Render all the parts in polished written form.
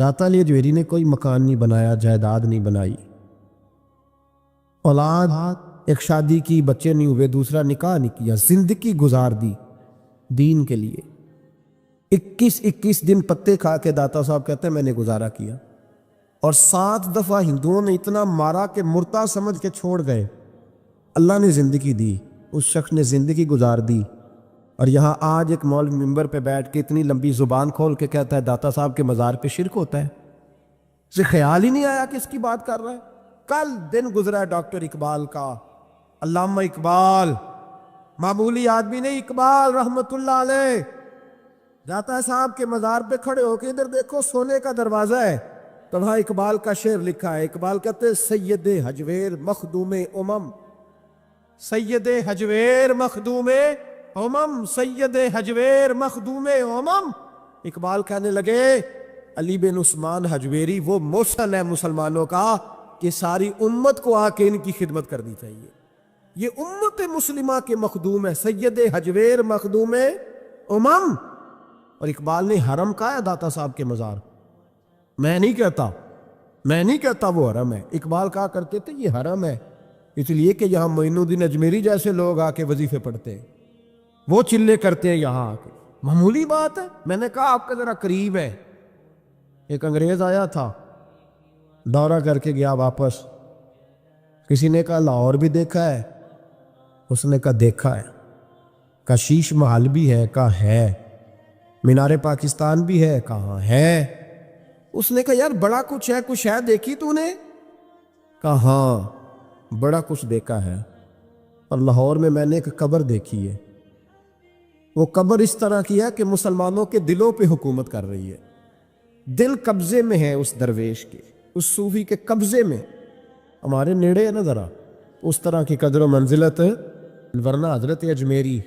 داتا علی اجمیری نے کوئی مکان نہیں بنایا، جائیداد نہیں بنائی، اولاد ایک شادی کی، بچے نہیں ہوئے، دوسرا نکاح نہیں کیا، زندگی گزار دی دین کے لیے۔ 21 دن پتے کھا کے داتا صاحب کہتے ہیں میں نے گزارا کیا، اور 7 دفعہ ہندوؤں نے اتنا مارا کہ مرتا سمجھ کے چھوڑ گئے۔ اللہ نے زندگی دی، اس شخص نے زندگی گزار دی، اور یہاں آج ایک مولوی ممبر پہ بیٹھ کے اتنی لمبی زبان کھول کے کہتا ہے داتا صاحب کے مزار پہ شرک ہوتا ہے۔ اسے خیال ہی نہیں آیا کہ اس کی بات کر رہا ہے۔ کل دن گزرا ہے ڈاکٹر اقبال کا، علامہ اقبال، معمولی آدمی نہیں، اقبال رحمت اللہ علیہ، داتا صاحب کے مزار پہ کھڑے ہو کے ادھر دیکھو سونے کا دروازہ ہے، تو وہاں اقبال کا شعر لکھا ہے۔ اقبال کہتے ہیں سید حجویر مخدوم امم، سید حجویر مخدوم امم، سید حجویر مخدوم امم۔ اقبال کہنے لگے علی بن عثمان حجویری وہ محسن ہے مسلمانوں کا کہ ساری امت کو آ کے ان کی خدمت کرنی چاہیے، یہ امت مسلمہ کے مخدوم ہے، سید حجویر مخدوم امم۔ اور اقبال نے حرم کہا ہے داتا صاحب کے مزار، میں نہیں کہتا وہ حرم ہے، اقبال کہا کرتے تھے یہ حرم ہے، اس لیے کہ یہاں معین الدین اجمیری جیسے لوگ آ کے وظیفے پڑھتے ہیں، وہ چلے کرتے ہیں یہاں آ کے، معمولی بات ہے۔ میں نے کہا آپ کا ذرا قریب ہے۔ ایک انگریز آیا تھا، دورہ کر کے گیا واپس، کسی نے کہا لاہور بھی دیکھا ہے؟ اس نے کہا دیکھا ہے۔ کہا شیش محل بھی ہے؟ کہا ہے۔ مینار پاکستان بھی ہے؟ کہا ہے۔ اس نے کہا یار بڑا کچھ ہے، کچھ ہے دیکھی تو نے؟ کہا ہاں بڑا کچھ دیکھا ہے، اور لاہور میں نے ایک قبر دیکھی ہے، وہ قبر اس طرح کی ہے کہ مسلمانوں کے دلوں پہ حکومت کر رہی ہے، دل قبضے میں ہے اس درویش کے، اس صوفی کے قبضے میں۔ ہمارے نیڑے ہے نا ذرا اس طرح کی قدر و منزلت، ورنہ حضرت اجمیری،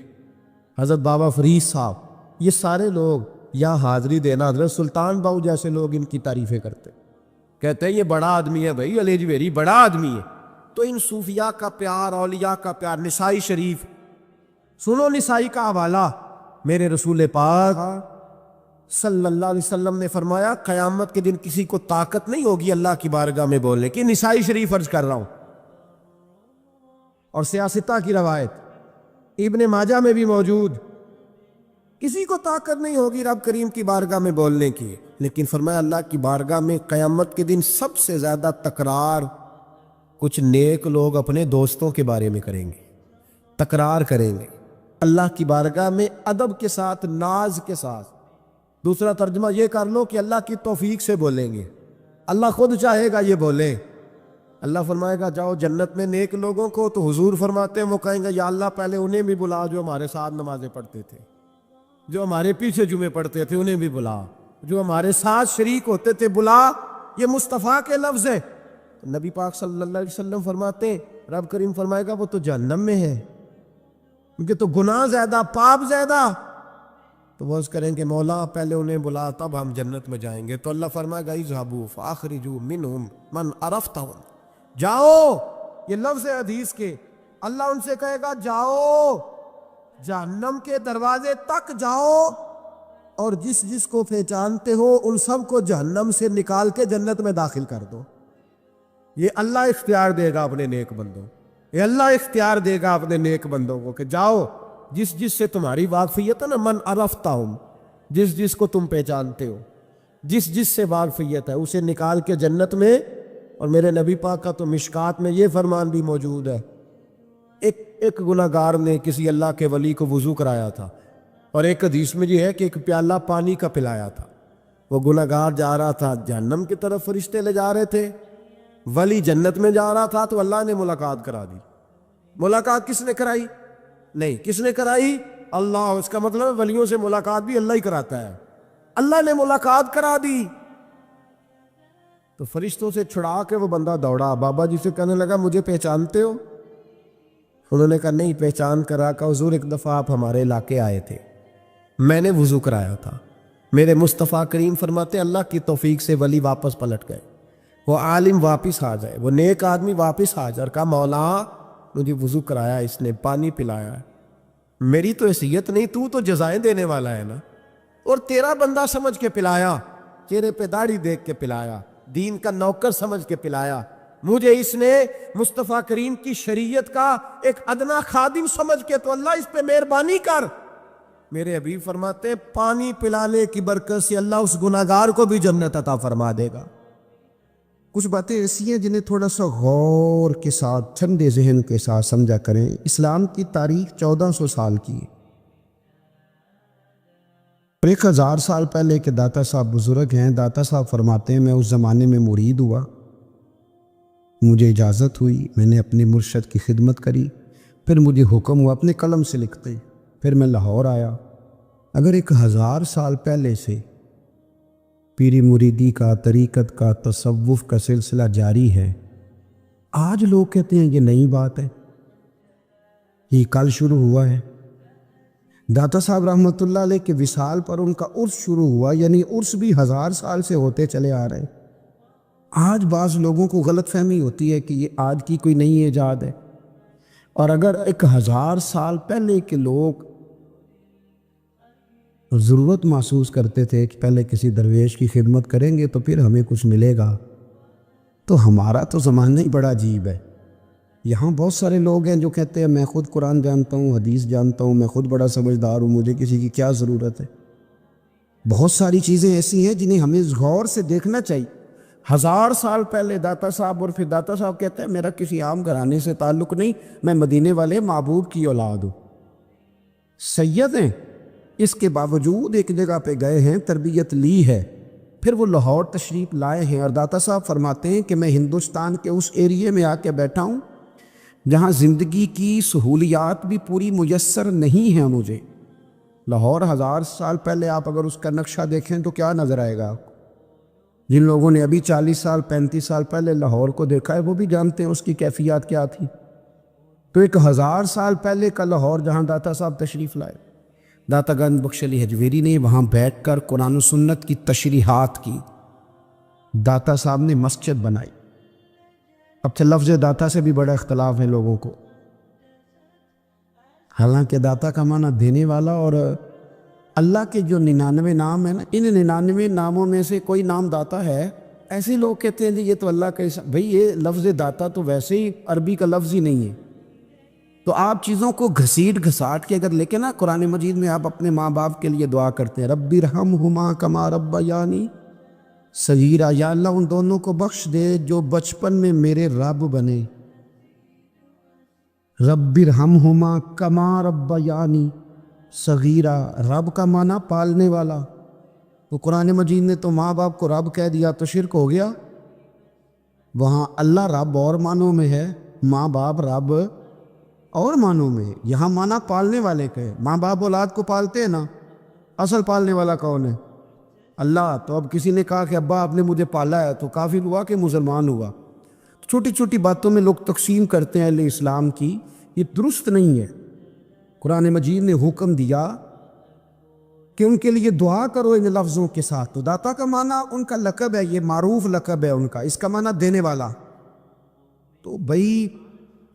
حضرت بابا فرید صاحب، یہ سارے لوگ یہاں حاضری دینا، حضرت سلطان باؤ جیسے لوگ ان کی تعریفیں کرتے، کہتے ہیں یہ بڑا آدمی ہے بھائی، علی اجمیری بڑا آدمی ہے۔ تو ان صوفیاء کا پیار، اولیاء کا پیار، نسائی شریف سنو، نسائی کا حوالہ، میرے رسول پاک صلی اللہ علیہ وسلم نے فرمایا قیامت کے دن کسی کو طاقت نہیں ہوگی اللہ کی بارگاہ میں بولنے کی، نسائی شریف عرض کر رہا ہوں، اور سیاستہ کی روایت ابن ماجہ میں بھی موجود، کسی کو طاقت نہیں ہوگی رب کریم کی بارگاہ میں بولنے کی، لیکن فرمایا اللہ کی بارگاہ میں قیامت کے دن سب سے زیادہ تکرار کچھ نیک لوگ اپنے دوستوں کے بارے میں کریں گے، تکرار کریں گے اللہ کی بارگاہ میں ادب کے ساتھ، ناز کے ساتھ۔ دوسرا ترجمہ یہ کر لو کہ اللہ کی توفیق سے بولیں گے، اللہ خود چاہے گا یہ بولیں۔ اللہ فرمائے گا جاؤ جنت میں نیک لوگوں کو، تو حضور فرماتے ہیں وہ کہیں گے یا اللہ پہلے انہیں بھی بلا جو ہمارے ساتھ نمازیں پڑھتے تھے، جو ہمارے پیچھے جمعے پڑھتے تھے انہیں بھی بلا، جو ہمارے ساتھ شریک ہوتے تھے بلا۔ یہ مصطفیٰ کے لفظ ہے۔ نبی پاک صلی اللہ علیہ وسلم فرماتے ہیں رب کریم فرمائے گا وہ تو جہنم میں ہے، کیونکہ تو گناہ زیادہ، پاپ زیادہ، تو وہ کریں کہ مولا پہلے انہیں بلا تب ہم جنت میں جائیں گے۔ تو اللہ فرمائے گا اذهبوا فاخرجوا منهم من عرفتهم، جاؤ، یہ لفظ ہے حدیث کے، اللہ ان سے کہے گا جاؤ جہنم کے دروازے تک جاؤ، اور جس جس کو پہچانتے ہو ان سب کو جہنم سے نکال کے جنت میں داخل کر دو۔ یہ اللہ اختیار دے گا اپنے نیک بندوں، یہ اللہ اختیار دے گا اپنے نیک بندوں کو کہ جاؤ جس جس سے تمہاری واقفیت ہے نا، من عرفتہم، جس جس کو تم پہچانتے ہو، جس جس سے واقفیت ہے اسے نکال کے جنت میں۔ اور میرے نبی پاک کا تو مشکات میں یہ فرمان بھی موجود ہے، ایک گناہگار نے کسی اللہ کے ولی کو وضو کرایا تھا، اور ایک حدیث میں یہ ہے کہ ایک پیالہ پانی کا پلایا تھا، وہ گناہگار جا رہا تھا جہنم کی طرف، فرشتے لے جا رہے تھے، ولی جنت میں جا رہا تھا، تو اللہ نے ملاقات کرا دی۔ ملاقات کس نے کرائی؟ نہیں، کس نے کرائی؟ اللہ۔ اس کا مطلب ہے ولیوں سے ملاقات بھی اللہ ہی کراتا ہے، اللہ نے ملاقات کرا دی۔ تو فرشتوں سے چھڑا کے وہ بندہ دوڑا، بابا جی سے کہنے لگا مجھے پہچانتے ہو؟ انہوں نے کہا نہیں پہچان کرا، کہ حضور ایک دفعہ آپ ہمارے علاقے آئے تھے، میں نے وضو کرایا تھا، میرے مصطفیٰ کریم فرماتے اللہ کی توفیق سے ولی واپس پلٹ گئے، وہ عالم واپس آ جائے، وہ نیک آدمی واپس آ جائے، کہا مولا مجھے وضو کرایا اس نے، پانی پلایا ہے، میری تو حیثیت نہیں، تو جزائیں دینے والا ہے نا، اور تیرا بندہ سمجھ کے پلایا، چہرے پہ داڑھی دیکھ کے پلایا، دین کا نوکر سمجھ کے پلایا، مجھے اس نے مصطفیٰ کریم کی شریعت کا ایک ادنا خادم سمجھ کے، تو اللہ اس پہ مہربانی کر۔ میرے حبیب فرماتے ہیں پانی پلانے کی برکت سے اللہ اس گناہگار کو بھی جنت عطا فرما دے گا۔ کچھ باتیں ایسی ہیں جنہیں تھوڑا سا غور کے ساتھ، ٹھنڈے ذہن کے ساتھ سمجھا کریں۔ اسلام کی تاریخ 1400 سال کی ہے، اور 1000 سال پہلے کے داتا صاحب بزرگ ہیں۔ داتا صاحب فرماتے ہیں میں اس زمانے میں مرید ہوا، مجھے اجازت ہوئی، میں نے اپنے مرشد کی خدمت کری، پھر مجھے حکم ہوا اپنے قلم سے لکھتے، پھر میں لاہور آیا۔ اگر 1000 سال پہلے سے پیری مریدی کا، طریقت کا، تصوف کا سلسلہ جاری ہے، آج لوگ کہتے ہیں یہ نئی بات ہے، یہ کل شروع ہوا ہے۔ داتا صاحب رحمۃ اللہ علیہ کے وصال پر ان کا عرس شروع ہوا، یعنی عرس بھی 1000 سال سے ہوتے چلے آ رہے ہیں۔ آج بعض لوگوں کو غلط فہمی ہوتی ہے کہ یہ آج کی کوئی نئی ایجاد ہے، اور اگر 1000 سال پہلے کے لوگ ضرورت محسوس کرتے تھے کہ پہلے کسی درویش کی خدمت کریں گے تو پھر ہمیں کچھ ملے گا، تو ہمارا تو زمانہ ہی بڑا عجیب ہے۔ یہاں بہت سارے لوگ ہیں جو کہتے ہیں میں خود قرآن جانتا ہوں، حدیث جانتا ہوں، میں خود بڑا سمجھدار ہوں، مجھے کسی کی کیا ضرورت ہے۔ بہت ساری چیزیں ایسی ہیں جنہیں ہمیں غور سے دیکھنا چاہیے۔ 1000 سال پہلے داتا صاحب، اور پھر داتا صاحب کہتے ہیں میرا کسی عام گھرانے سے تعلق نہیں، میں مدینے والے محبوب کی اولاد ہوں، سید ہیں۔ اس کے باوجود ایک جگہ پہ گئے ہیں، تربیت لی ہے، پھر وہ لاہور تشریف لائے ہیں، اور داتا صاحب فرماتے ہیں کہ میں ہندوستان کے اس ایریے میں آ کے بیٹھا ہوں جہاں زندگی کی سہولیات بھی پوری میسر نہیں ہیں مجھے۔ لاہور 1000 سال پہلے آپ اگر اس کا نقشہ دیکھیں تو کیا نظر آئے گا آپ کو؟ جن لوگوں نے ابھی 40 سال 35 سال پہلے لاہور کو دیکھا ہے وہ بھی جانتے ہیں اس کی کیفیات کیا تھی۔ تو ایک 1000 سال پہلے کا لاہور جہاں داتا صاحب تشریف لائے، داتا گنج بخش علی حجویری نے وہاں بیٹھ کر قرآن و سنت کی تشریحات کی۔ داتا صاحب نے مسجد بنائی۔ اب تو لفظ داتا سے بھی بڑا اختلاف ہے لوگوں کو، حالانکہ داتا کا معنی دینے والا، اور اللہ کے جو 99 نام ہیں نا، ان 99 ناموں میں سے کوئی نام داتا ہے۔ ایسے لوگ کہتے ہیں جی یہ تو اللہ کا بھئی یہ لفظ داتا تو ویسے ہی عربی کا لفظ ہی نہیں ہے۔ تو آپ چیزوں کو گھسیٹ گھساٹ کے اگر لے کے نا، قرآن مجید میں آپ اپنے ماں باپ کے لیے دعا کرتے ہیں رب ارحمہما کما ربیانی صغیرا، یا اللہ ان دونوں کو بخش دے جو بچپن میں میرے رب بنے۔ رب ارحمہما کما ربیانی صغیرا، رب کا معنی پالنے والا، تو قرآن مجید نے تو ماں باپ کو رب کہہ دیا تو شرک ہو گیا۔ وہاں اللہ رب اور معنوں میں ہے، ماں باپ رب اور معنوں میں ہے۔ یہاں معنی پالنے والے کا ہے۔ ماں باپ اولاد کو پالتے ہیں نا، اصل پالنے والا کون ہے؟ اللہ۔ تو اب کسی نے کہا کہ ابا آپ نے مجھے پالا ہے، تو کافر ہوا کہ مسلمان ہوا؟ چھوٹی چھوٹی باتوں میں لوگ تقسیم کرتے ہیں اہل اسلام کی، یہ درست نہیں ہے۔ قرآن مجید نے حکم دیا کہ ان کے لیے دعا کرو ان لفظوں کے ساتھ۔ تو داتا کا معنی ان کا لقب ہے، یہ معروف لقب ہے ان کا، اس کا معنی دینے والا۔ تو بھائی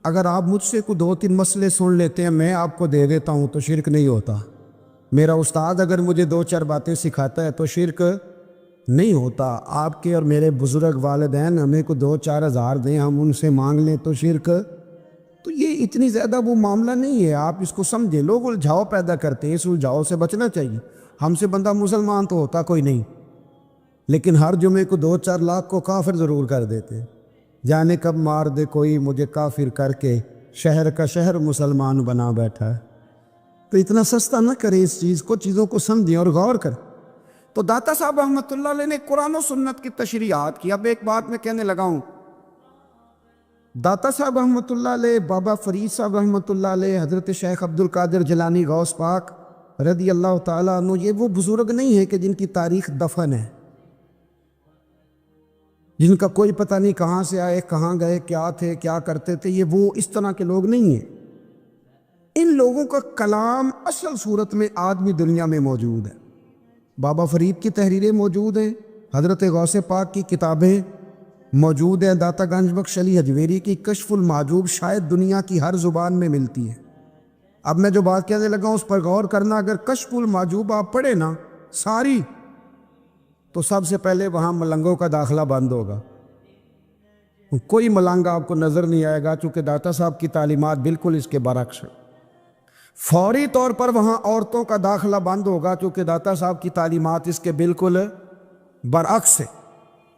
اگر آپ مجھ سے کوئی 2-3 مسئلے سن لیتے ہیں، میں آپ کو دے دیتا ہوں تو شرک نہیں ہوتا۔ میرا استاد اگر مجھے 2-4 باتیں سکھاتا ہے تو شرک نہیں ہوتا۔ آپ کے اور میرے بزرگ والدین ہمیں کو 2-4 ہزار دیں، ہم ان سے مانگ لیں تو شرک، تو یہ اتنی زیادہ وہ معاملہ نہیں ہے۔ آپ اس کو سمجھیں، لوگ الجھاؤ پیدا کرتے ہیں، اس الجھاؤ سے بچنا چاہیے۔ ہم سے بندہ مسلمان تو ہوتا کوئی نہیں، لیکن ہر جمعے کو 2-4 لاکھ کو کافر ضرور کر دیتے۔ جانے کب مار دے کوئی مجھے کافر کر کے، شہر کا شہر مسلمان بنا بیٹھا ہے۔ تو اتنا سستا نہ کریں اس چیز کو، چیزوں کو سمجھیں اور غور کریں۔ تو داتا صاحب رحمۃ اللہ علیہ نے قرآن و سنت کی تشریحات کی۔ اب ایک بات میں کہنے لگا ہوں، داتا صاحب رحمۃ اللہ علیہ، بابا فرید صاحب رحمۃ اللہ علیہ، حضرت شیخ عبد القادر جیلانی غوث پاک رضی اللہ تعالیٰ عنہ، یہ وہ بزرگ نہیں ہے کہ جن کی تاریخ دفن ہے، جن کا کوئی پتہ نہیں کہاں سے آئے، کہاں گئے، کیا تھے، کیا کرتے تھے۔ یہ وہ اس طرح کے لوگ نہیں ہیں۔ ان لوگوں کا کلام اصل صورت میں آدمی دنیا میں موجود ہے۔ بابا فرید کی تحریریں موجود ہیں، حضرت غوث پاک کی کتابیں موجود ہیں، داتا گنج بخش علی حجویری کی کشف المحجوب شاید دنیا کی ہر زبان میں ملتی ہے۔ اب میں جو بات کہنے لگا ہوں اس پر غور کرنا، اگر کشف المحجوب آپ پڑھیں نا ساری، تو سب سے پہلے وہاں ملنگوں کا داخلہ بند ہوگا، کوئی ملنگ آپ کو نظر نہیں آئے گا، چونکہ داتا صاحب کی تعلیمات بالکل اس کے برعکس ہیں۔ فوری طور پر وہاں عورتوں کا داخلہ بند ہوگا، چونکہ داتا صاحب کی تعلیمات اس کے بالکل برعکس ہے۔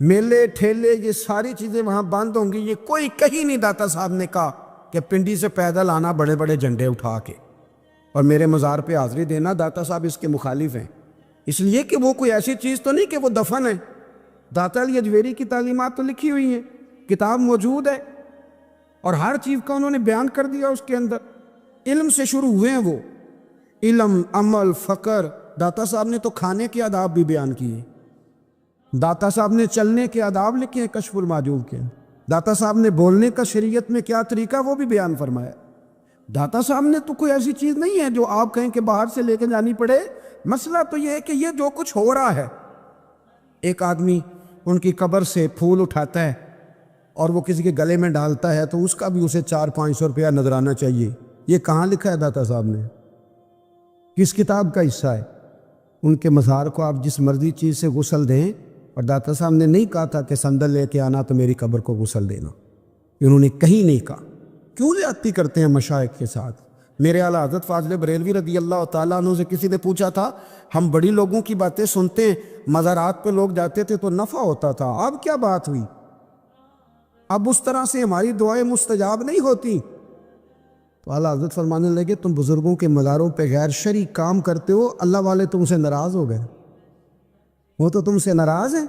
میلے ٹھیلے یہ ساری چیزیں وہاں بند ہوں گی۔ یہ کوئی کہیں نہیں داتا صاحب نے کہا کہ پنڈی سے پیدل آنا بڑے بڑے جھنڈے اٹھا کے اور میرے مزار پہ حاضری دینا۔ داتا صاحب اس کے مخالف ہیں، اس لیے کہ وہ کوئی ایسی چیز تو نہیں کہ وہ دفن ہے۔ داتا علی اجویری کی تعلیمات تو لکھی ہوئی ہیں، کتاب موجود ہے، اور ہر چیز کا انہوں نے بیان کر دیا اس کے اندر۔ علم سے شروع ہوئے ہیں وہ، علم، عمل، فقر۔ داتا صاحب نے تو کھانے کے آداب بھی بیان کیے، داتا صاحب نے چلنے کے آداب لکھے ہیں کشف المعجوب کے، داتا صاحب نے بولنے کا شریعت میں کیا طریقہ وہ بھی بیان فرمایا۔ داتا صاحب نے تو کوئی ایسی چیز نہیں ہے جو آپ کہیں کہ باہر سے لے کے جانی پڑے۔ مسئلہ تو یہ ہے کہ یہ جو کچھ ہو رہا ہے، ایک آدمی ان کی قبر سے پھول اٹھاتا ہے اور وہ کسی کے گلے میں ڈالتا ہے تو اس کا بھی اسے 400-500 روپیہ نظرانہ چاہیے۔ یہ کہاں لکھا ہے داتا صاحب نے؟ کس کتاب کا حصہ ہے؟ ان کے مزار کو آپ جس مرضی چیز سے غسل دیں، اور داتا صاحب نے نہیں کہا تھا کہ سندل لے کے آنا تو میری قبر کو غسل دینا، انہوں نے کہیں نہیں کہا۔ کیوں زیادتی کرتے ہیں مشائخ کے ساتھ؟ میرے اعلیٰ حضرت فاضل بریلوی رضی اللہ تعالیٰ عنہ سے کسی نے پوچھا تھا، ہم بڑی لوگوں کی باتیں سنتے ہیں، مزارات پہ لوگ جاتے تھے تو نفع ہوتا تھا، اب کیا بات ہوئی؟ اب اس طرح سے ہماری دعائیں مستجاب نہیں ہوتی۔ تو اعلیٰ حضرت فرمانے لگے، تم بزرگوں کے مزاروں پہ غیر شرعی کام کرتے ہو، اللہ والے تم سے ناراض ہو گئے، وہ تو تم سے ناراض ہیں،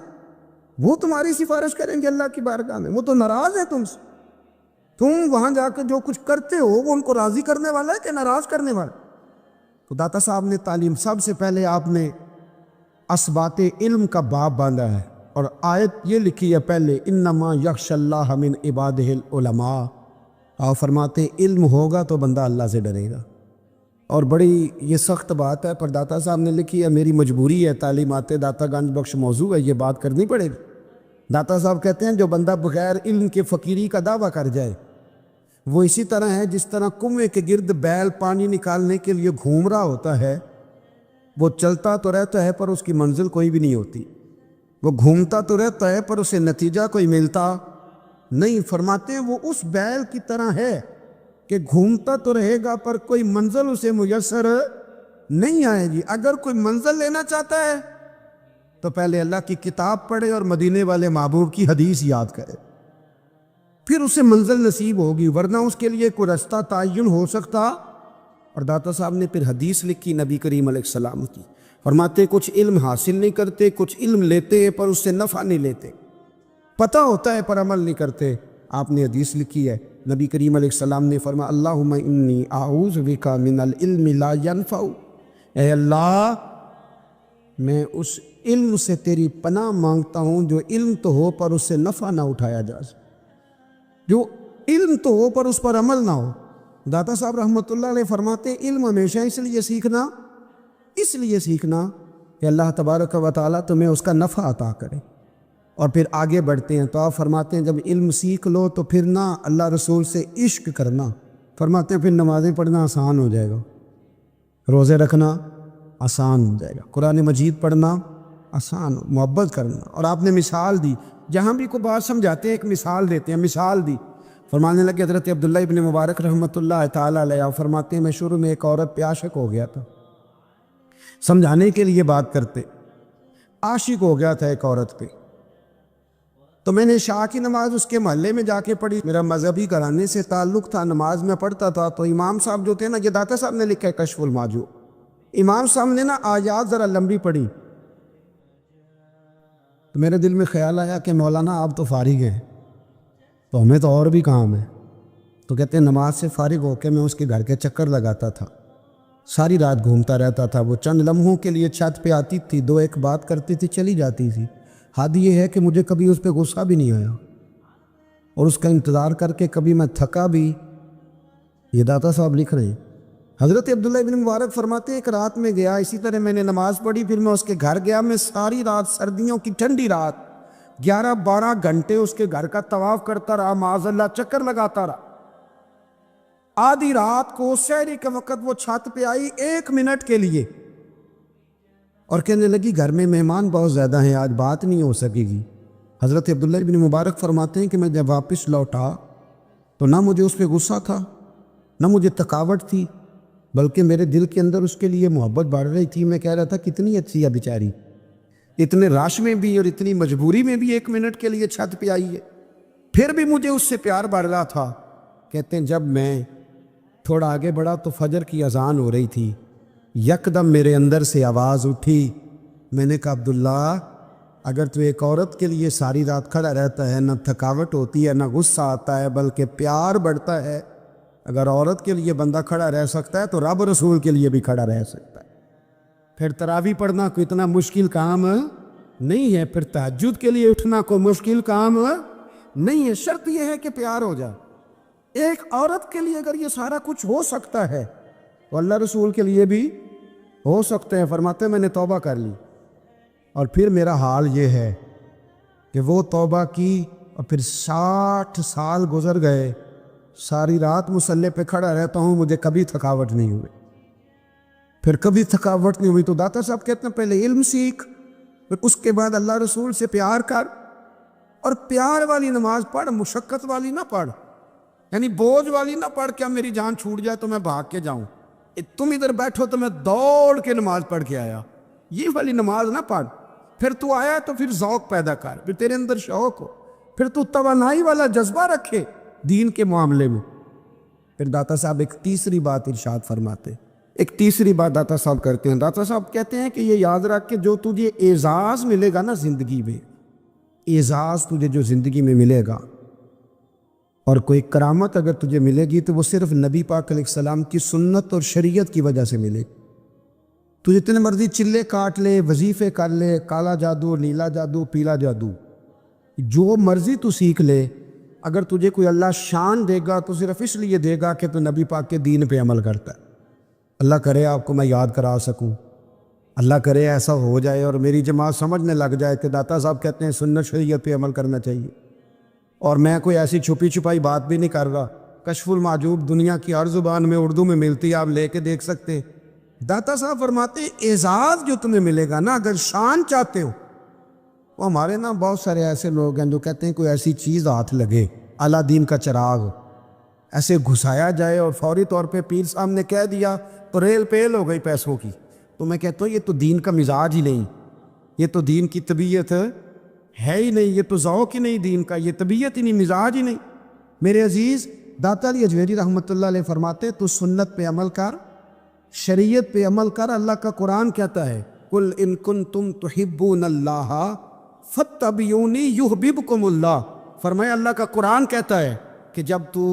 وہ تمہاری سفارش کریں گے اللہ کی بارگاہ میں، وہ تو ناراض ہے تم سے۔ تم وہاں جا کے جو کچھ کرتے ہو وہ ان کو راضی کرنے والا ہے کہ ناراض کرنے والا؟ تو داتا صاحب نے تعلیم، سب سے پہلے آپ نے اسبات علم کا باب باندھا ہے، اور آیت یہ لکھی ہے پہلے، انما یخشی اللہ من عبادہ العلماء۔ آپ فرماتے علم ہوگا تو بندہ اللہ سے ڈرے گا، اور بڑی یہ سخت بات ہے، پر داتا صاحب نے لکھی ہے، میری مجبوری ہے، تعلیمات داتا گنج بخش موضوع ہے، یہ بات کرنی پڑے گی۔ داتا صاحب کہتے ہیں جو بندہ بغیر علم کے فقیری کا دعویٰ کر جائے وہ اسی طرح ہے جس طرح کنویں کے گرد بیل پانی نکالنے کے لیے گھوم رہا ہوتا ہے، وہ چلتا تو رہتا ہے پر اس کی منزل کوئی بھی نہیں ہوتی، وہ گھومتا تو رہتا ہے پر اسے نتیجہ کوئی ملتا نہیں۔ فرماتے ہیں وہ اس بیل کی طرح ہے کہ گھومتا تو رہے گا پر کوئی منزل اسے میسر نہیں آئے گی۔ اگر کوئی منزل لینا چاہتا ہے تو پہلے اللہ کی کتاب پڑھے اور مدینے والے محبوب کی حدیث یاد کرے، پھر اسے منزل نصیب ہوگی، ورنہ اس کے لیے کوئی رستہ تعین ہو سکتا۔ اور داتا صاحب نے پھر حدیث لکھی نبی کریم علیہ السلام کی، فرماتے کچھ علم حاصل نہیں کرتے، کچھ علم لیتے ہیں پر اس سے نفع نہیں لیتے، پتہ ہوتا ہے پر عمل نہیں کرتے۔ آپ نے حدیث لکھی ہے، نبی کریم علیہ السلام نے فرمایا، اللہم انی اعوذ بک من العلم لا ینفع، اے اللہ میں اس علم سے تیری پناہ مانگتا ہوں جو علم تو ہو پر اس سے نفع نہ اٹھایا جا سکے، جو علم تو ہو پر اس پر عمل نہ ہو۔ داتا صاحب رحمۃ اللہ علیہ فرماتے ہیں علم ہمیشہ اس لیے سیکھنا کہ اللہ تبارک و تعالیٰ تمہیں اس کا نفع عطا کرے، اور پھر آگے بڑھتے ہیں تو آپ فرماتے ہیں جب علم سیکھ لو تو پھر نہ اللہ رسول سے عشق کرنا، فرماتے ہیں پھر نمازیں پڑھنا آسان ہو جائے گا، روزے رکھنا آسان ہو جائے گا، قرآن مجید پڑھنا آسان، محبت کرنا۔ اور آپ نے مثال دی، جہاں بھی کوئی بات سمجھاتے ہیں ایک مثال دیتے ہیں، مثال دی، فرمانے لگے حضرت عبداللہ ابن مبارک رحمۃ اللہ تعالیٰ علیہ فرماتے ہیں میں شروع میں ایک عورت پہ عاشق ہو گیا تھا، سمجھانے کے لیے بات کرتے، عاشق ہو گیا تھا ایک عورت پہ، تو میں نے عشاء کی نماز اس کے محلے میں جا کے پڑھی، میرا مذہبی گھرانے سے تعلق تھا، نماز میں پڑھتا تھا، تو امام صاحب جو تھے نا، یہ داتا صاحب نے لکھا ہے کشف المعجوب، امام صاحب نے نا آیات ذرا لمبی پڑھی، تو میرے دل میں خیال آیا کہ مولانا آپ تو فارغ ہیں تو ہمیں تو اور بھی کام ہے، تو کہتے ہیں نماز سے فارغ ہو کے میں اس کے گھر کے چکر لگاتا تھا، ساری رات گھومتا رہتا تھا، وہ چند لمحوں کے لیے چھت پہ آتی تھی، دو ایک بات کرتی تھی چلی جاتی تھی، حد یہ ہے کہ مجھے کبھی اس پہ غصہ بھی نہیں آیا، اور اس کا انتظار کر کے کبھی میں تھکا بھی۔ یہ داتا صاحب لکھ رہے ہیں۔ حضرت عبداللہ ابن مبارک فرماتے ہیں ایک رات میں گیا، اسی طرح میں نے نماز پڑھی، پھر میں اس کے گھر گیا، میں ساری رات، سردیوں کی ٹھنڈی رات، 11-12 گھنٹے اس کے گھر کا طواف کرتا رہا، معاذ اللہ چکر لگاتا رہا۔ آدھی رات کو سحری کے وقت وہ چھت پہ آئی 1 منٹ کے لیے، اور کہنے لگی گھر میں مہمان بہت زیادہ ہیں، آج بات نہیں ہو سکے گی۔ حضرت عبداللہ ابن مبارک فرماتے ہیں کہ میں جب واپس لوٹا تو نہ مجھے اس پہ غصہ تھا، نہ مجھے تھکاوٹ تھی، بلکہ میرے دل کے اندر اس کے لیے محبت بڑھ رہی تھی۔ میں کہہ رہا تھا کتنی اچھی ہے بیچاری، اتنے رش میں بھی اور اتنی مجبوری میں بھی 1 منٹ کے لیے چھت پہ آئی ہے، پھر بھی مجھے اس سے پیار بڑھ رہا تھا۔ کہتے ہیں جب میں تھوڑا آگے بڑھا تو فجر کی اذان ہو رہی تھی، یکدم میرے اندر سے آواز اٹھی۔ میں نے کہا عبداللہ اگر تو ایک عورت کے لیے ساری رات کھڑا رہتا ہے، نہ تھکاوٹ ہوتی ہے، نہ غصہ آتا ہے، بلکہ پیار بڑھتا ہے، اگر عورت کے لیے بندہ کھڑا رہ سکتا ہے تو رب رسول کے لیے بھی کھڑا رہ سکتا ہے۔ پھر تراویح پڑھنا کوئی اتنا مشکل کام نہیں ہے، پھر تہجد کے لیے اٹھنا کوئی مشکل کام نہیں ہے، شرط یہ ہے کہ پیار ہو جائے۔ ایک عورت کے لیے اگر یہ سارا کچھ ہو سکتا ہے تو اللہ رسول کے لیے بھی ہو سکتے ہیں۔ فرماتے ہیں میں نے توبہ کر لی، اور پھر میرا حال یہ ہے کہ وہ توبہ کی اور پھر 60 سال گزر گئے، ساری رات مصلی پہ کھڑا رہتا ہوں، مجھے کبھی تھکاوٹ نہیں ہوئی، پھر کبھی تھکاوٹ نہیں ہوئی۔ تو داتا صاحب کہتے ہیں پہلے علم سیکھ، پھر اس کے بعد اللہ رسول سے پیار کر، اور پیار والی نماز پڑھ، مشقت والی نہ پڑھ، یعنی بوجھ والی نہ پڑھ کہ اب میری جان چھوٹ جائے تو میں بھاگ کے جاؤں، تم ادھر بیٹھو تو میں دوڑ کے نماز پڑھ کے آیا، یہ والی نماز نہ پڑھ۔ پھر تو آیا تو پھر ذوق پیدا کر، پھر تیرے اندر شوق ہو، پھر تو توانائی والا جذبہ رکھے دین کے معاملے میں۔ پھر داتا صاحب ایک تیسری بات ارشاد فرماتے، ایک تیسری بات داتا صاحب کرتے ہیں۔ داتا صاحب کہتے ہیں کہ یہ یاد رکھ کہ جو تجھے اعزاز ملے گا نا زندگی میں، اعزاز تجھے جو زندگی میں ملے گا، اور کوئی کرامت اگر تجھے ملے گی تو وہ صرف نبی پاک علیہ السلام کی سنت اور شریعت کی وجہ سے ملے گی۔ تو جتنے مرضی چلے کاٹ لے، وظیفے کر لے، کالا جادو، نیلا جادو، پیلا جادو، جو مرضی تو سیکھ لے، اگر تجھے کوئی اللہ شان دے گا تو صرف اس لیے دے گا کہ تو نبی پاک کے دین پہ عمل کرتا ہے۔ اللہ کرے آپ کو میں یاد کرا سکوں، اللہ کرے ایسا ہو جائے اور میری جماعت سمجھنے لگ جائے کہ داتا صاحب کہتے ہیں سنت شریعت پہ عمل کرنا چاہیے، اور میں کوئی ایسی چھپی چھپائی بات بھی نہیں کر رہا۔ کشف المعجوب دنیا کی ہر زبان میں اردو میں ملتی ہے، آپ لے کے دیکھ سکتے ہیں۔ داتا صاحب فرماتے ہیں اعزاز جو تمہیں ملے گا نا، اگر شان چاہتے ہو، وہ ہمارے نا بہت سارے ایسے لوگ ہیں جو کہتے ہیں کوئی ایسی چیز ہاتھ لگے، اعلیٰ دین کا چراغ ایسے گھسایا جائے اور فوری طور پہ پیر صاحب نے کہہ دیا تو ریل پیل ہو گئی پیسوں کی، تو میں کہتا ہوں یہ تو دین کا مزاج ہی نہیں، یہ تو دین کی طبیعت ہے ہی نہیں، یہ تو ذوق ہی نہیں دین کا، یہ طبیعت ہی نہیں، مزاج ہی نہیں۔ میرے عزیز داتا علی اجمیری رحمۃ اللہ علیہ فرماتے تو سنت پہ عمل کر، شریعت پہ عمل کر۔ اللہ کا قرآن کہتا ہے قل ان کنتم تحبون اللہ فاتبعونی یحببکم اللہ، فرمایا اللہ کا قرآن کہتا ہے کہ جب تو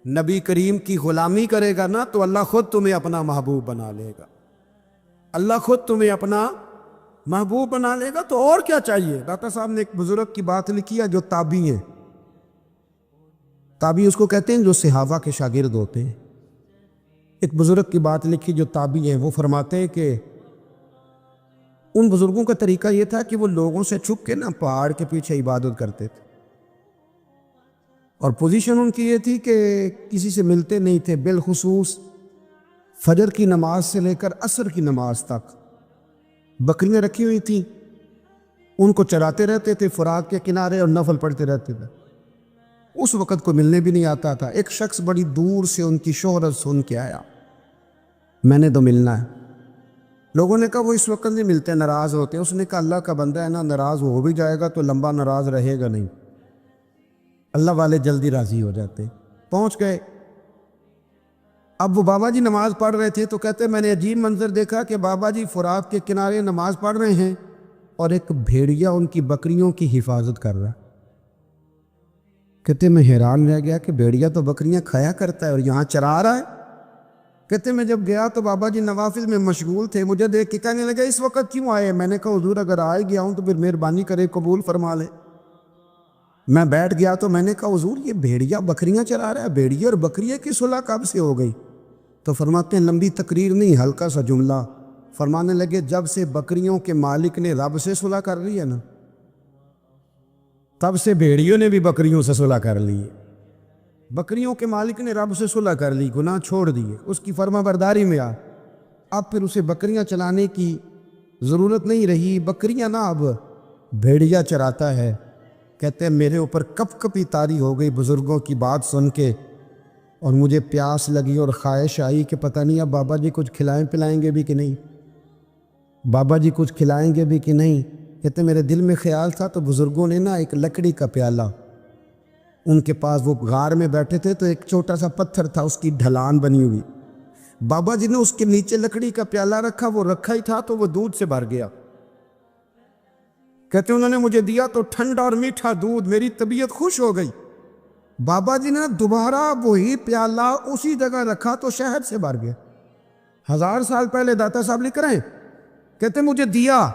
نبی کریم کی غلامی کرے گا نا تو اللہ خود تمہیں اپنا محبوب بنا لے گا، اللہ خود تمہیں اپنا محبوب بنا لے گا، تو اور کیا چاہیے۔ داتا صاحب نے ایک بزرگ کی بات لکھی ہے جو تابعی ہیں، تابعی اس کو کہتے ہیں جو صحابہ کے شاگرد ہوتے ہیں۔ ایک بزرگ کی بات لکھی جو تابعی ہیں، وہ فرماتے ہیں کہ ان بزرگوں کا طریقہ یہ تھا کہ وہ لوگوں سے چھپ کے نا پہاڑ کے پیچھے عبادت کرتے تھے، اور پوزیشن ان کی یہ تھی کہ کسی سے ملتے نہیں تھے، بالخصوص فجر کی نماز سے لے کر عصر کی نماز تک بکریاں رکھی ہوئی تھیں، ان کو چراتے رہتے تھے فراق کے کنارے اور نفل پڑھتے رہتے تھے۔ اس وقت کو ملنے بھی نہیں آتا تھا۔ ایک شخص بڑی دور سے ان کی شہرت سن کے آیا، میں نے تو ملنا ہے۔ لوگوں نے کہا وہ اس وقت نہیں ملتے، ناراض ہوتے ہیں۔ اس نے کہا اللہ کا بندہ ہے نا، ناراض ہو بھی جائے گا تو لمبا ناراض رہے گا نہیں، اللہ والے جلدی راضی ہو جاتے۔ پہنچ گئے، اب وہ بابا جی نماز پڑھ رہے تھے تو کہتے میں نے عجیب منظر دیکھا کہ بابا جی فرات کے کنارے نماز پڑھ رہے ہیں اور ایک بھیڑیا ان کی بکریوں کی حفاظت کر رہا۔ کہتے میں حیران رہ گیا کہ بھیڑیا تو بکریاں کھایا کرتا ہے اور یہاں چرا رہا ہے۔ کہتے میں جب گیا تو بابا جی نوافل میں مشغول تھے، مجھے دیکھ کے کہنے لگے اس وقت کیوں آئے؟ میں نے کہا حضور اگر آئے گیا ہوں تو پھر مہربانی کرے قبول فرما لے۔ میں بیٹھ گیا تو میں نے کہا حضور یہ بھیڑیا بکریاں چرا رہا ہے، بھیڑیا اور بکریے کی صلح کب سے ہو گئی؟ تو فرماتے ہیں لمبی تقریر نہیں، ہلکا سا جملہ۔ فرمانے لگے جب سے بکریوں کے مالک نے رب سے صلح کر لی ہے نا، تب سے بھیڑیوں نے بھی بکریوں سے صلح کر لی ہے۔ بکریوں کے مالک نے رب سے صلح کر لی، گناہ چھوڑ دیے، اس کی فرما برداری میں آ، اب پھر اسے بکریاں چلانے کی ضرورت نہیں رہی، بکریاں نہ اب بھیڑیا چراتا ہے۔ کہتے ہیں میرے اوپر کپ کپی طاری ہو گئی بزرگوں کی بات سن کے، اور مجھے پیاس لگی اور خواہش آئی کہ پتہ نہیں اب بابا جی کچھ کھلائیں پلائیں گے بھی کہ نہیں، بابا جی کچھ کھلائیں گے بھی کہ نہیں۔ کہتے میرے دل میں خیال تھا تو بزرگوں نے نا ایک لکڑی کا پیالہ، ان کے پاس وہ غار میں بیٹھے تھے تو ایک چھوٹا سا پتھر تھا، اس کی ڈھلان بنی ہوئی، بابا جی نے اس کے نیچے لکڑی کا پیالہ رکھا، وہ رکھا ہی تھا تو وہ دودھ سے بھر گیا۔ کہتے انہوں نے مجھے دیا تو ٹھنڈا اور میٹھا دودھ، میری طبیعت خوش ہو گئی۔ بابا جی نے دوبارہ وہی پیالہ اسی جگہ رکھا تو شہد سے بھر گیا۔ 1000 سال پہلے داتا صاحب لکھ رہے ہیں، کہتے مجھے دیا،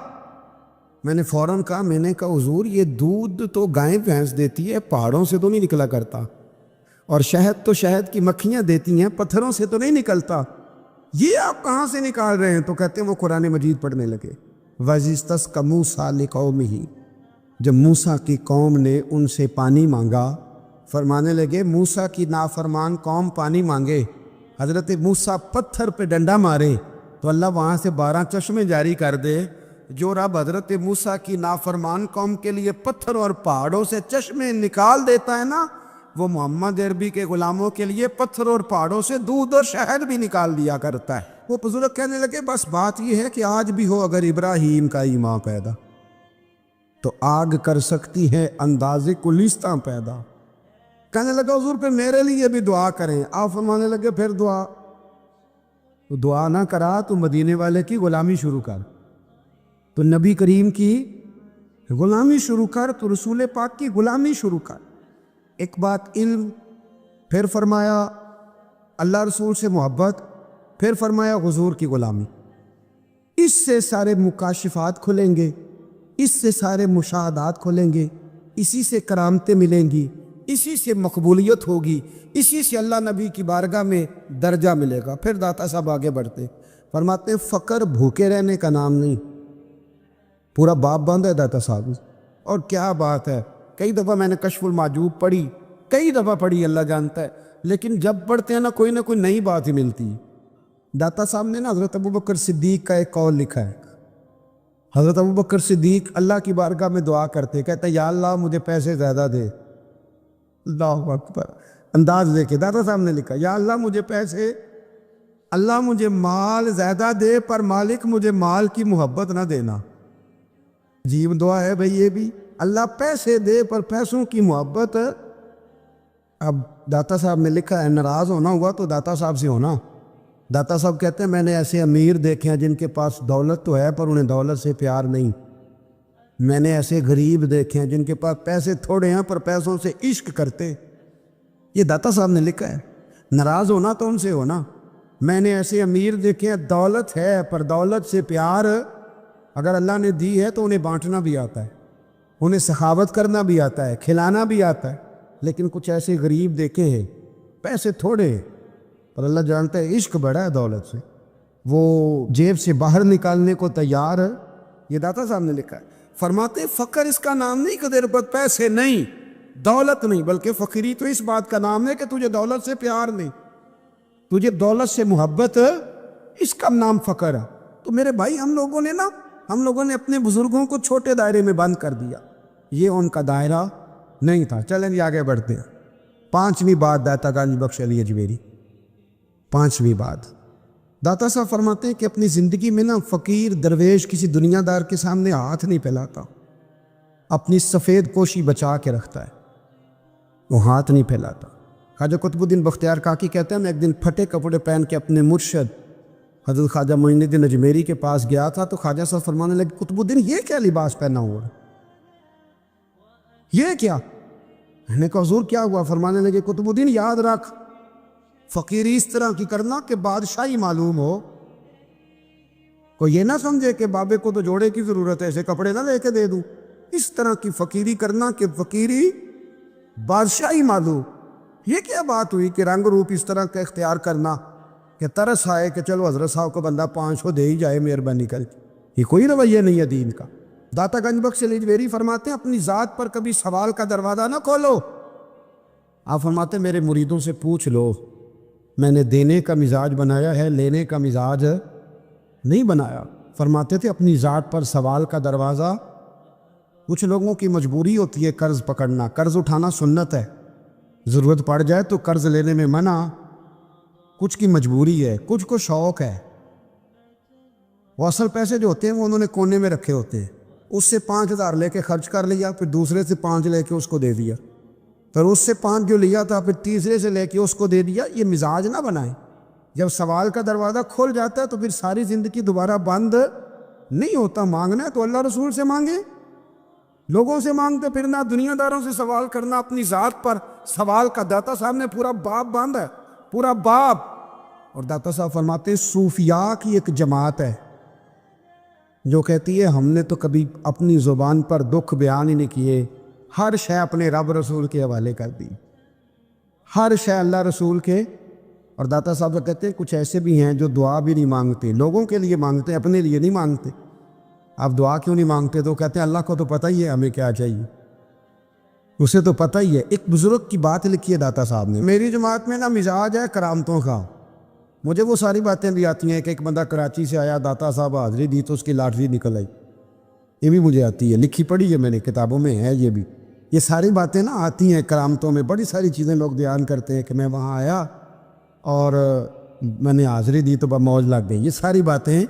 میں نے فوراً کہا، میں نے کہا حضور یہ دودھ تو گائے بھینس دیتی ہے، پہاڑوں سے تو نہیں نکلا کرتا، اور شہد تو شہد کی مکھیاں دیتی ہیں، پتھروں سے تو نہیں نکلتا، یہ آپ کہاں سے نکال رہے ہیں؟ تو کہتے ہیں وہ قرآن مجید پڑھنے لگے۔ وَإِذِ مُوسَىٰ لِقَوْمِهِ، جب موسیٰ کی قوم نے ان سے پانی مانگا، فرمانے لگے موسیٰ کی نافرمان قوم پانی مانگے، حضرت موسیٰ پتھر پہ ڈنڈا مارے تو اللہ وہاں سے 12 چشمے جاری کر دے۔ جو رب حضرت موسیٰ کی نافرمان قوم کے لیے پتھر اور پہاڑوں سے چشمے نکال دیتا ہے نا، وہ محمد عربی کے غلاموں کے لیے پتھر اور پہاڑوں سے دودھ اور شہد بھی نکال دیا کرتا ہے۔ وہ بزرگ کہنے لگے بس بات یہ ہے کہ آج بھی ہو اگر ابراہیم کا ایمان پیدا تو آگ کر سکتی ہے انداز کلیستاں پیدا۔ کہنے لگا حضور پہ میرے لیے بھی دعا کریں۔ آپ فرمانے لگے پھر دعا، تو دعا نہ کرا تو مدینے والے کی غلامی شروع کر، تو نبی کریم کی غلامی شروع کر، تو رسول پاک کی غلامی شروع کر۔ ایک بات علم، پھر فرمایا اللہ رسول سے محبت، پھر فرمایا حضور کی غلامی۔ اس سے سارے مکاشفات کھلیں گے، اس سے سارے مشاہدات کھلیں گے، اسی سے کرامتیں ملیں گی، اسی سے مقبولیت ہوگی، اسی سے اللہ نبی کی بارگاہ میں درجہ ملے گا۔ پھر داتا صاحب آگے بڑھتے فرماتے ہیں فقر بھوکے رہنے کا نام نہیں، پورا باپ بند ہے داتا صاحب۔ اور کیا بات ہے، کئی دفعہ میں نے کشف المحجوب پڑھی، کئی دفعہ پڑھی، اللہ جانتا ہے، لیکن جب پڑھتے ہیں نا کوئی نئی بات ہی ملتی ہے۔ داتا صاحب نے نا حضرت ابوبکر صدیق کا ایک قول لکھا ہے۔ حضرت ابوبکر صدیق اللہ کی بارگاہ میں دعا کرتے، کہتے یا اللہ مجھے پیسے زیادہ دے، اللہ اکبر، انداز لے کے داتا صاحب نے لکھا یا اللہ مجھے پیسے، اللہ مجھے مال زیادہ دے پر مالک مجھے مال کی محبت نہ دینا۔ عجیب دعا ہے بھئی یہ بھی، اللہ پیسے دے پر پیسوں کی محبت۔ اب داتا صاحب نے لکھا ہے ناراض ہونا ہوا تو داتا صاحب سے ہونا۔ داتا صاحب کہتے ہیں میں نے ایسے امیر دیکھے ہیں جن کے پاس دولت تو ہے پر انہیں دولت سے پیار نہیں، میں نے ایسے غریب دیکھے ہیں جن کے پاس پیسے تھوڑے ہیں پر پیسوں سے عشق کرتے۔ یہ داتا صاحب نے لکھا ہے، ناراض ہونا تو ان سے ہونا۔ میں نے ایسے امیر دیکھے ہیں دولت ہے پر دولت سے پیار اگر اللہ نے دی ہے تو انہیں بانٹنا بھی آتا ہے، انہیں سخاوت کرنا بھی آتا ہے، کھلانا بھی آتا ہے، لیکن کچھ ایسے غریب دیکھے ہیں پیسے تھوڑے پر اللہ جانتا ہے عشق بڑا ہے دولت سے، وہ جیب سے باہر نکالنے کو تیار ہے۔ یہ داتا صاحب نے لکھا ہے۔ فرماتے فقر اس کا نام نہیں کہ تیرے پاس پیسے نہیں، دولت نہیں، بلکہ فقیری تو اس بات کا نام ہے کہ تجھے دولت سے پیار نہیں، تجھے دولت سے محبت، اس کا نام فقر ہے۔ تو میرے بھائی ہم لوگوں نے اپنے بزرگوں کو چھوٹے دائرے میں بند کر دیا، یہ ان کا دائرہ نہیں تھا۔ چلیں جی آگے بڑھتے ہیں۔ 5ویں بات داتا گنج بخش علی اجمیری، 5ویں بات داتا صاحب فرماتے ہیں کہ اپنی زندگی میں نا فقیر درویش کسی دنیا دار کے سامنے ہاتھ نہیں پھیلاتا، اپنی سفید پوشی بچا کے رکھتا ہے، وہ ہاتھ نہیں پھیلاتا۔ خواجہ قطب الدین بختیار کاکی کہتے ہیں میں ایک دن پھٹے کپڑے پہن کے اپنے مرشد حضرت خواجہ معین الدین اجمیری کے پاس گیا تھا، تو خواجہ صاحب فرمانے لگے قطب الدین یہ کیا لباس پہنا ہوا ہے، یہ کیا؟ میں نے کہا حضور کیا ہوا؟ فرمانے لگے قطب الدین یاد رکھ فقیری اس طرح کی کرنا کہ بادشاہی معلوم ہو، کوئی یہ نہ سمجھے کہ بابے کو تو جوڑے کی ضرورت ہے ایسے کپڑے نہ لے کے دے دوں، اس طرح کی فقیری کرنا کہ فقیری بادشاہی معلوم۔ یہ کیا بات ہوئی کہ رنگ روپ اس طرح کا اختیار کرنا کہ ترس آئے کہ چلو حضرت صاحب کو بندہ 500 دے ہی جائے مہربانی کر کے، یہ کوئی رویہ نہیں ہے دین کا۔ داتا گنج بخش علی اجمیری فرماتے ہیں اپنی ذات پر کبھی سوال کا دروازہ نہ کھولو۔ آپ فرماتے ہیں میرے مریدوں سے پوچھ لو، میں نے دینے کا مزاج بنایا ہے، لینے کا مزاج نہیں بنایا۔ فرماتے تھے اپنی ذات پر سوال کا دروازہ، کچھ لوگوں کی مجبوری ہوتی ہے قرض پکڑنا، قرض اٹھانا سنت ہے، ضرورت پڑ جائے تو قرض لینے میں منع، کچھ کی مجبوری ہے، کچھ کو شوق ہے، وہ اصل پیسے جو ہوتے ہیں وہ انہوں نے کونے میں رکھے ہوتے ہیں، اس سے 5,000 لے کے خرچ کر لیا، پھر دوسرے سے 5 لے کے اس کو دے دیا، پھر اس سے 5 جو لیا تھا پھر تیسرے سے لے کے اس کو دے دیا۔ یہ مزاج نہ بنائیں۔ جب سوال کا دروازہ کھل جاتا ہے تو پھر ساری زندگی دوبارہ بند نہیں ہوتا۔ مانگنا ہے تو اللہ رسول سے مانگیں، لوگوں سے مانگتے پھرنا، دنیا داروں سے سوال کرنا، اپنی ذات پر سوال کا داتا صاحب نے پورا باب باندھا ہے، پورا باب۔ اور داتا صاحب فرماتے ہیں صوفیاء کی ایک جماعت ہے جو کہتی ہے ہم نے تو کبھی اپنی زبان پر دکھ بیان ہی نہیں کیے، ہر شے اپنے رب رسول کے حوالے کر دی، ہر شے اللہ رسول کے۔ اور داتا صاحب کہتے ہیں کچھ ایسے بھی ہیں جو دعا بھی نہیں مانگتے، لوگوں کے لیے مانگتے، اپنے لیے نہیں مانگتے۔ آپ دعا کیوں نہیں مانگتے؟ تو کہتے ہیں اللہ کو تو پتہ ہی ہے ہمیں کیا چاہیے، اسے تو پتہ ہی ہے۔ ایک بزرگ کی بات لکھی ہے داتا صاحب نے، میری جماعت میں نا مزاج ہے کرامتوں کا، مجھے وہ ساری باتیں بھی آتی ہیں کہ ایک بندہ کراچی سے آیا، داتا صاحب حاضری دی تو اس کی لاٹری نکل آئی، یہ بھی مجھے آتی ہے، لکھی پڑھی ہے میں نے، کتابوں میں ہے یہ بھی۔ یہ ساری باتیں نا آتی ہیں کرامتوں میں، بڑی ساری چیزیں لوگ بیان کرتے ہیں کہ میں وہاں آیا اور میں نے حاضری دی تو موج لگ گئی، یہ ساری باتیں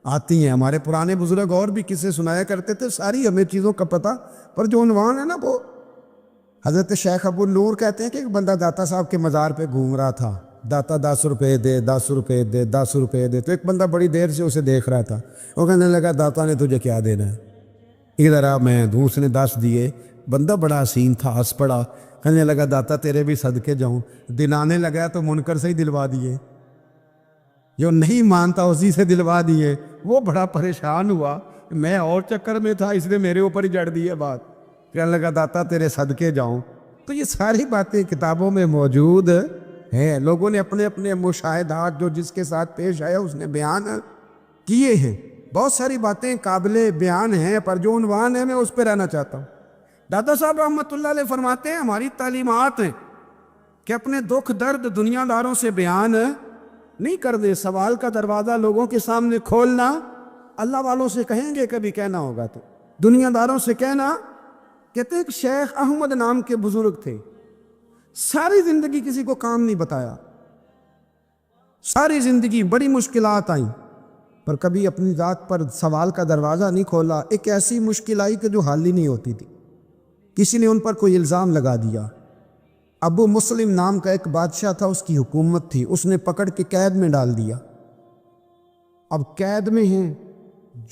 آتی ہیں۔ ہمارے پرانے بزرگ اور بھی قصے سنایا کرتے تھے، ساری ہمیں چیزوں کا پتہ، پر جو عنوان ہے نا وہ حضرت شیخ ابو النور کہتے ہیں کہ ایک بندہ داتا صاحب کے مزار پہ گھوم رہا تھا، داتا 10 روپے دے، 10 روپے دے، 10 روپے دے، تو ایک بندہ بڑی دیر سے اسے دیکھ رہا تھا، وہ کہنے لگا داتا نے تجھے کیا دینا ہے، ادھر آ میں دوں۔ اس نے 10 دیے، بندہ بڑا حسین تھا، ہنس پڑا، کہنے لگا داتا تیرے بھی صدقے جاؤں۔ دلانے لگا تو منکر سے ہی دلوا دیے، جو نہیں مانتا اسی سے دلوا دیے۔ وہ بڑا پریشان ہوا، میں اور چکر میں تھا، اس نے میرے اوپر ہی جڑ دی ہے بات، کہنے لگا داتا تیرے صدقے جاؤں۔ تو یہ ساری باتیں کتابوں میں موجود ہیں، لوگوں نے اپنے اپنے مشاہدات جو جس کے ساتھ پیش آیا اس نے بیان کیے ہیں۔ بہت ساری باتیں قابل بیان ہیں، پر جو عنوان ہے میں اس پہ رہنا چاہتا ہوں۔ داتا صاحب رحمۃ اللہ علیہ فرماتے ہیں ہماری تعلیمات ہیں کہ اپنے دکھ درد دنیا داروں سے بیان نہیں کر دے، سوال کا دروازہ لوگوں کے سامنے کھولنا اللہ والوں سے کہیں گے، کبھی کہنا ہوگا تو دنیا داروں سے کہنا۔ کہتے ہیں کہ شیخ احمد نام کے بزرگ تھے، ساری زندگی کسی کو کام نہیں بتایا، ساری زندگی بڑی مشکلات آئیں، پر کبھی اپنی ذات پر سوال کا دروازہ نہیں کھولا۔ ایک ایسی مشکل آئی کہ جو حل ہی نہیں ہوتی تھی، کسی نے ان پر کوئی الزام لگا دیا۔ ابو مسلم نام کا ایک بادشاہ تھا، اس کی حکومت تھی، اس نے پکڑ کے قید میں ڈال دیا۔ اب قید میں ہیں،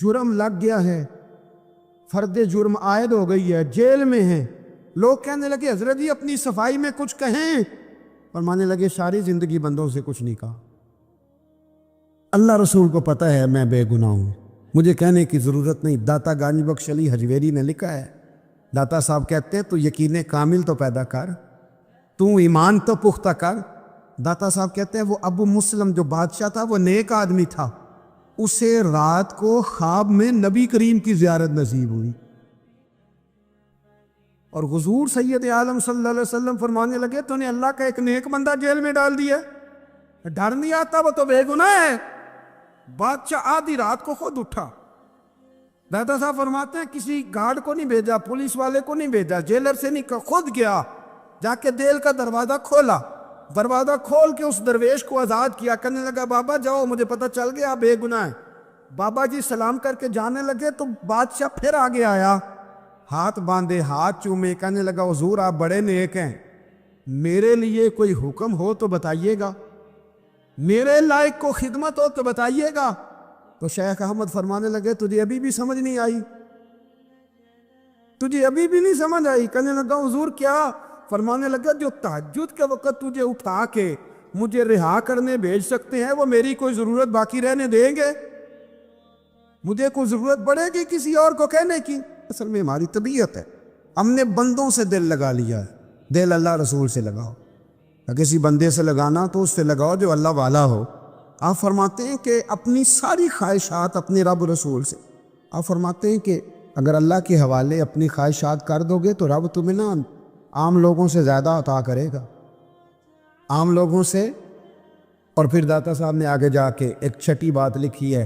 جرم لگ گیا ہے، فرد جرم عائد ہو گئی ہے، جیل میں ہیں۔ لوگ کہنے لگے حضرت جی اپنی صفائی میں کچھ کہیں، فرمانے لگے ساری زندگی بندوں سے کچھ نہیں کہا، اللہ رسول کو پتہ ہے میں بے گناہ ہوں، مجھے کہنے کی ضرورت نہیں۔ داتا گانج بخش علی حجویری نے لکھا ہے، داتا صاحب کہتے ہیں تو یقین کامل تو پیدا کر، تو ایمان تو پختہ کر۔ داتا صاحب کہتے ہیں وہ ابو مسلم جو بادشاہ تھا وہ نیک آدمی تھا، اسے رات کو خواب میں نبی کریم کی زیارت نصیب ہوئی، اور حضور سید عالم صلی اللہ علیہ وسلم فرمانے لگے تو نے اللہ کا ایک نیک بندہ جیل میں ڈال دیا، ڈر نہیں آتا، وہ تو بے گناہ ہے۔ بادشاہ آدھی رات کو خود اٹھا، داتا صاحب فرماتے ہیں کسی گارڈ کو نہیں بھیجا، پولیس والے کو نہیں بھیجا، جیلر سے نہیں، خود گیا، جا کے جیل کا دروازہ کھولا، دروازہ کھول کے اس درویش کو آزاد کیا، کہنے لگا بابا جاؤ مجھے پتہ چل گیا بے گناہ ہے۔ بابا جی سلام کر کے جانے لگے تو بادشاہ پھر آگے آیا، ہاتھ باندھے، ہاتھ چومے، کہنے لگا حضور آپ بڑے نیک ہیں، میرے لیے کوئی حکم ہو تو بتائیے گا، میرے لائق کو خدمت ہو تو بتائیے گا۔ تو شیخ احمد فرمانے لگے تجھے ابھی بھی سمجھ نہیں آئی، تجھے ابھی بھی نہیں سمجھ آئی؟ کہنے لگا حضور کیا؟ فرمانے لگا جو تہجد کے وقت تجھے اٹھا کے مجھے رہا کرنے بھیج سکتے ہیں وہ میری کوئی ضرورت باقی رہنے دیں گے؟ مجھے کوئی ضرورت پڑے گی کسی اور کو کہنے کی؟ اصل میں ہماری طبیعت ہے، ہم نے بندوں سے دل لگا لیا ہے، دل اللہ رسول سے لگاؤ، کسی بندے سے لگانا تو اس سے لگاؤ جو اللہ والا ہو۔ آپ فرماتے ہیں کہ اپنی ساری خواہشات اپنے رب رسول سے، آپ فرماتے ہیں کہ اگر اللہ کے حوالے اپنی خواہشات کر دو گے تو رب تمہیں نا عام لوگوں سے زیادہ عطا کرے گا، عام لوگوں سے۔ اور پھر داتا صاحب نے آگے جا کے ایک چھٹی بات لکھی ہے،